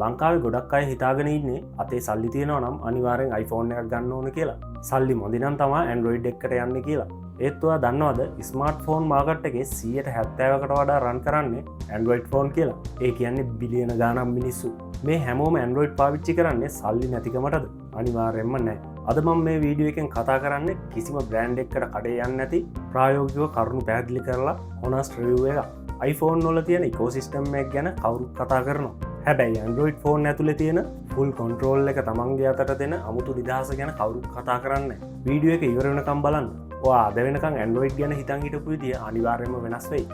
ලංකාවේ ගොඩක් අය හිතාගෙන ඉන්නේ අතේ සල්ලි තියෙනවා නම් අනිවාර්යෙන් iPhone එකක් ගන්න ඕන කියලා. සල්ලි මොදි නම් තමයි Android එකට යන්නේ කියලා. ඒත් ඔයා දන්නවද ස්මාර්ට්ෆෝන් මාකට් එකේ 70%කට වඩා රන් කරන්නේ Android ෆෝන් කියලා. ඒ කියන්නේ බිලියන ගාණක් මිනිස්සු. මේ හැමෝම Android පාවිච්චි කරන්නේ සල්ලි නැතිකමටද? අනිවාර්යෙන්ම නැහැ. අද මම මේ වීඩියෝ එකෙන් කතා කරන්නේ කිසිම බ්‍රෑන්ඩ් එකකට කඩේ යන්නේ නැති ප්‍රායෝගිකව කරුණු පැහැදිලි කරලා honest review එක. iPhone වල තියෙන ecosystem එක ගැන කවුරුත් කතා කරනවා. හැබැයි Android ෆෝන් ඇතුලේ තියෙන full control එක තමන්ගේ අතට දෙන අමුතු නිදහස ගැන කවුරුත් කතා කරන්නේ. වීඩියෝ එක ඉවර වෙනකම් බලන්න. ඔයා අද වෙනකම් Android ගැන හිතන් හිටපු විදිය අනිවාර්යයෙන්ම වෙනස් වෙයි.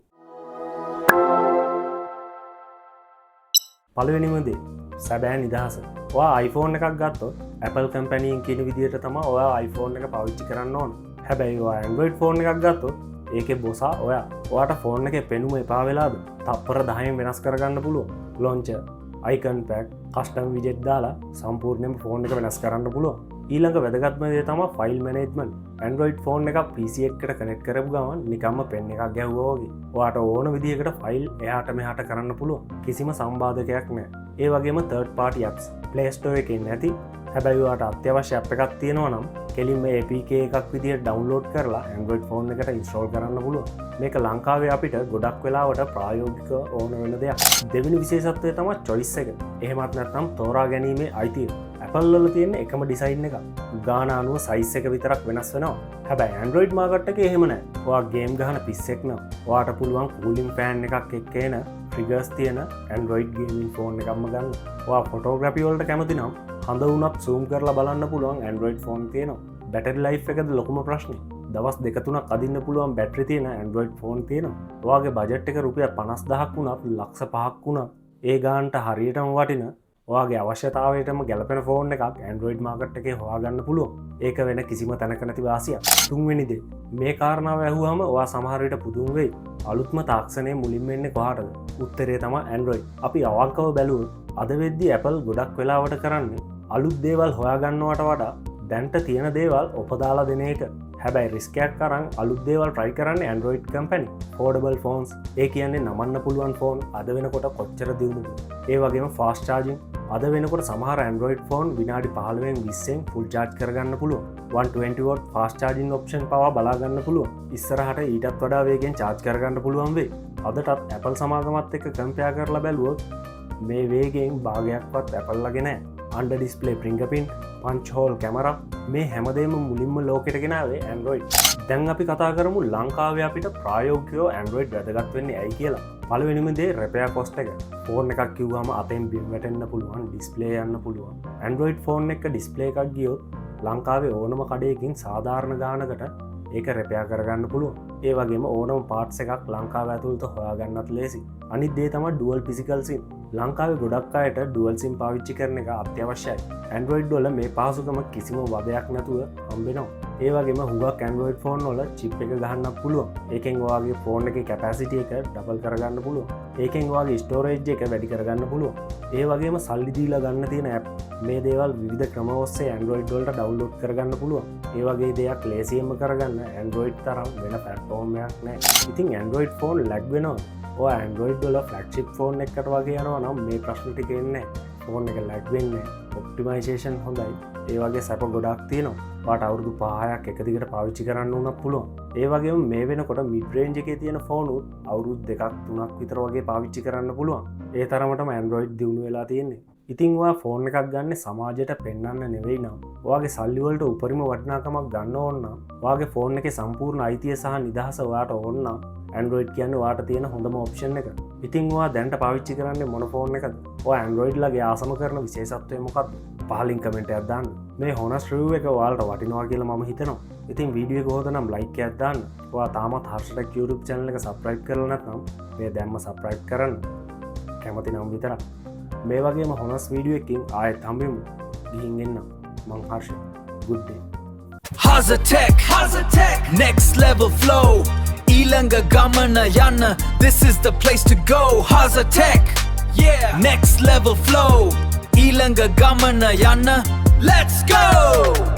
පළවෙනිම දේ සැබෑ නිදහස. ඔයා iPhone එකක් ගත්තොත් Apple කම්පැනියෙන් කියන විදිහට තමයි ඔයා iPhone එක පාවිච්චි කරන්න ඕන. හැබැයි ඔයා Android ෆෝන් එකක් ගත්තොත් ඒකේ බොසා ඔයාට ෆෝන් එකේ පෙනුම එපා වෙලාද තප්පර 10න් වෙනස් කරගන්න පුළුවන්. launcher, icon pack, custom widget දාලා සම්පූර්ණයෙන්ම ෆෝන් එක වෙනස් කරන්න පුළුවන්. ඊළඟ වැදගත්ම දේ තමයි ෆයිල් මැනේජ්මන්ට්. Android ෆෝන් එකක් PC එකකට කනෙක්ට් කරපු ගමන් නිකම්ම පෙන් එකක් ගැහුවා වගේ. ඔයාට ඕන විදිහකට ෆයිල් එහාට මෙහාට කරන්න පුළුවන්. කිසිම සම්බාධකයක් නැහැ. ඒ වගේම third party apps Play Store එකේ නැති. හැබැයි ඔයාට අත්‍යවශ්‍ය app එකක් තියෙනවා නම් කෙලින්ම APK එකක් විදිහට ඩවුන්ලෝඩ් කරලා Android ෆෝන් එකට ඉන්ස්ටෝල් කරන්න පුළුවන්. මේක ලංකාවේ අපිට ගොඩක් වෙලාවට ප්‍රායෝගිකව ඕන වෙන දෙයක්. දෙවෙනි විශේෂත්වය තමයි choice එක. එහෙමත් නැත්නම් තෝරා ගැනීමේ අයිතිය. Apple වල තියෙන එකම ඩිසයින් එක. ගාන අනුව සයිස් එක විතරක් වෙනස් වෙනවා. හැබැයි Android මාකට් එකේ එහෙම නැහැ. ඔයා ගේම් ගහන පිස්සෙක් නම් ඔයාට පුළුවන් cooling fan එකක් එක්ක එන ට්‍රිගර්ස් තියෙන Android gaming ෆෝන් එකක්ම ගන්න. ඔයා ෆොටෝග්‍රැෆි වලට කැමති නම් හඳ වුණත් zoom කරලා බලන්න පුළුවන් Android ෆෝන් තියෙනවා. බැටරි ලයිෆ් එකද ලොකුම ප්‍රශ්නේ. දවස් 2-3ක් අදින්න පුළුවන් බැටරි තියෙන Android ෆෝන් තියෙනවා. ඔයාගේ බජට් එක රුපියල් 50000ක් වුණත් ලක්ෂ 5ක් වුණත් ඒ ගානට හරියටම වටින ඔයාගේ අවශ්‍යතාවයටම ගැලපෙන ෆෝන් එකක් Android මාකට් එකේ හොයාගන්න පුළුවන්. ඒක වෙන කිසිම තැනක නැති වාසියක්. තුන්වෙනි දේ මේ කාරණාව ඇහුවම ඔයා සමහර විට පුදුම වෙයි. අලුත්ම තාක්ෂණය මුලින්ම එන්නේ කොහාටද? උත්තරේ තමයි Android. අපි අවංකව බැලුවොත් අද වෙද්දී Apple ගොඩක් වෙලාවට කරන්නේ අලුත් දේවල් හොයාගන්නවට වඩා දැන්ට තියෙන දේවල් ඔපදාලා දෙන එක. හැබැයි රිස්කයක් අරන් අලුත් දේවල් try කරන්නේ Android company. Foldable phones ඒ කියන්නේ නමන්න පුළුවන් ෆෝන් අද වෙනකොට කොච්චර දියුණුද? ඒ වගේම fast charging අද වෙනකොට සමහර Android ෆෝන් විනාඩි 15න් 20න් full charge කරගන්න පුළුවන්. 120W fast charging option පවා බලා ගන්න පුළුවන්. ඉස්සරහට ඊටත් වඩා වේගෙන් charge කරගන්න පුළුවන් වෙයි. අදටත් Apple සමාගමත් එක්ක compare කරලා බැලුවොත් මේ වේගයෙන් භාගයක්වත් Apple ලගේ නැහැ. under display fingerprint, punch hole camera මේ හැමදේම මුලින්ම ලෝකෙට ගෙනාවේ Android. දැන් අපි කතා කරමු ලංකාවේ අපිට ප්‍රායෝගිකව Android වැදගත් වෙන්නේ ඇයි කියලා. පළවෙනිම දේ repair cost එක. ෆෝන් එකක් කිව්වම අතෙන් බිම් වැටෙන්න පුළුවන්, ඩිස්ප්ලේ යන්න පුළුවන්. Android ෆෝන් එක ඩිස්ප්ලේ එකක් ගියොත් ලංකාවේ ඕනම කඩේකින් සාධාරණ ගානකට ඒක repair කරගන්න පුළුවන්. ඒ වගේම ඕනම parts එකක් ලංකාව ඇතුළත හොයාගන්නත් ලේසි. අනිත් දේ තමයි dual physical SIM. ලංකාවේ ගොඩක් අයට dual SIM පාවිච්චි කරන එක අත්‍යවශ්‍යයි. Android වල මේ පහසුකම කිසිම වදයක් නැතුව හම්බෙනවා. ඒ වගේම හුඟක් Android ෆෝන් වල chip එක ගහන්නත් පුළුවන්. ඒකෙන් ඔයාගේ ෆෝන් එකේ capacity එක double කරගන්න පුළුවන්. ඒකෙන් ඔයාගේ storage එක වැඩි කරගන්න පුළුවන්. ඒ වගේම සල්ලි දීලා ගන්න තියෙන app මේ දේවල් විවිධ ක්‍රම ඔස්සේ Android වලට download කරගන්න පුළුවන්. ඒ වගේ දෙයක් ලේසියෙන්ම කරගන්න Android තරම් වෙන platform එකක් නැහැ. ඉතින් Android ෆෝන් lag වෙනවා. ඔය Android වල flagship ෆෝන් එකකට වගේ යනවා නම් මේ ප්‍රශ්න ටික එන්නේ නැහැ. ෆෝන් එක lag වෙන්නේ නැහැ. optimization හොඳයි. ඒ වගේ සැප ගොඩක් තියෙනවා. ඔයාට අවුරුදු 5ක් එක දිගට පාවිච්චි කරන්න උනත් පුළුවන්. ඒ වගේම මේ වෙනකොට mid range එකේ තියෙන ෆෝන් උත් අවුරුදු 2-3ක් විතර වගේ පාවිච්චි කරන්න පුළුවන්. ඒ තරමටම Android දියුණු වෙලා තියෙන්නේ. ඉතින් ඔයා ෆෝන් එකක් ගන්න සමාජයට පෙන්වන්න නෙවෙයි නම් ඔයාගේ සල්ලි වලට උපරිම වටිනාකමක් ගන්න ඕන නම් ඔයාගේ ෆෝන් එකේ සම්පූර්ණ අයිතිය සහ නිදහස ඔයාට ඕන නම් Android කියන්නේ ඔයාට තියෙන හොඳම ඔප්ෂන් එක. ඉතින් ඔයා දැන්ට පාවිච්චි කරන්නේ මොන ෆෝන් එකද? ඔයා Android ලගේ ආසම කරන විශේෂත්වය මොකක්ද? පහලින් කමෙන්ට් එකක් දාන්න. මේ honest review එක ඔයාලට වටිනවා කියලා මම හිතනවා. ඉතින් වීඩියෝ එක හොඳ නම් like එකක් දාන්න. ඔයා තාමත් හර්ෂටෙක් YouTube channel එක subscribe කරලා නැත්නම් මේ දැම්ම subscribe කරන්න. කැමති නම් විතරක්. මේ වගේම honest වීඩියෝ එකකින් ආයෙත් හම්බෙමු. ගිහින් එන්න. මං Harsha. good day. Hazatech, next level flow. Ilanga gamana yana, this is the place to go. Hazatech, yeah, next level flow. Ilanga gamana yana, let's go.